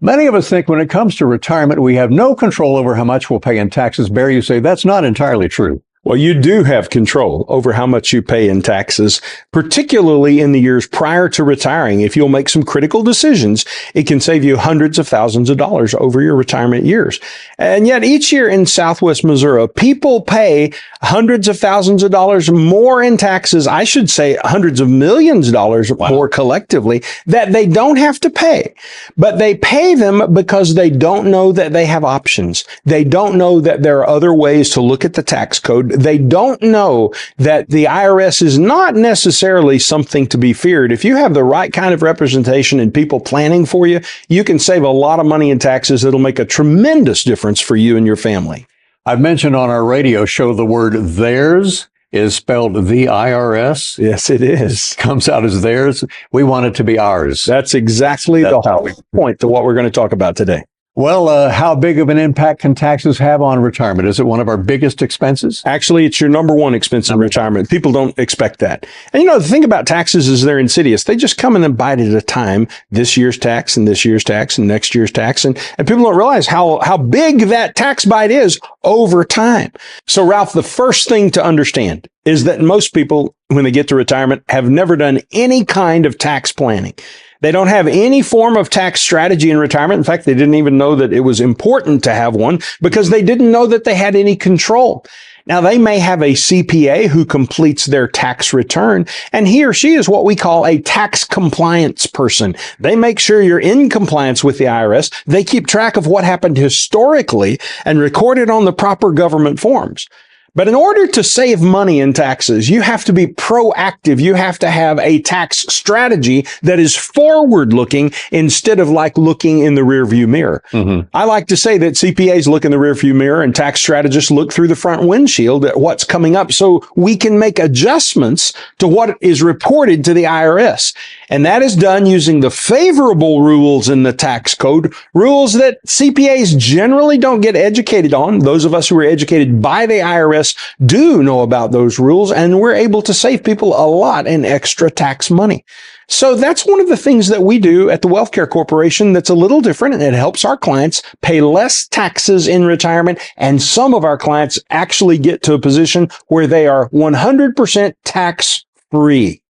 Many of us think when it comes to retirement, we have no control over how much we'll pay in taxes. Barry, you say that's not entirely true. Well, you do have control over how much you pay in taxes, particularly in the years prior to retiring. If you'll make some critical decisions, it can save you hundreds of thousands of dollars over your retirement years. And yet each year in Southwest Missouri, people pay hundreds of thousands of dollars more in taxes. I should say hundreds of millions of dollars more collectively that they don't have to pay, but they pay them because they don't know that they have options. They don't know that there are other ways to look at the tax code. They don't know that the IRS is not necessarily something to be feared. If you have the right kind of representation and people planning for you, you can save a lot of money in taxes that'll make a tremendous difference for you and your family. I've mentioned on our radio show the word theirs is spelled the IRS. Yes, it is. Comes out as theirs. We want it to be ours. That's exactly the whole point to what we're going to talk about today. Well, how big of an impact can taxes have on retirement? Is it one of our biggest expenses? Actually, it's your number one expense in retirement. People don't expect that. And the thing about taxes is they're insidious. They just come in and bite at a time. This year's tax and this year's tax and next year's tax. And people don't realize how big that tax bite is over time. So, Ralph, the first thing to understand is that most people, when they get to retirement, have never done any kind of tax planning. They don't have any form of tax strategy in retirement. In fact, they didn't even know that it was important to have one because they didn't know that they had any control. Now, they may have a CPA who completes their tax return, and he or she is what we call a tax compliance person. They make sure you're in compliance with the IRS. They keep track of what happened historically and record it on the proper government forms. But in order to save money in taxes, you have to be proactive. You have to have a tax strategy that is forward-looking instead of looking in the rearview mirror. I like to say that CPAs look in the rearview mirror and tax strategists look through the front windshield at what's coming up so we can make adjustments to what is reported to the IRS. And that is done using the favorable rules in the tax code, rules that CPAs generally don't get educated on. Those of us who are educated by the IRS do know about those rules, and we're able to save people a lot in extra tax money. So that's one of the things that we do at the Wealth Care Corporation that's a little different, and it helps our clients pay less taxes in retirement. And some of our clients actually get to a position where they are 100% tax free.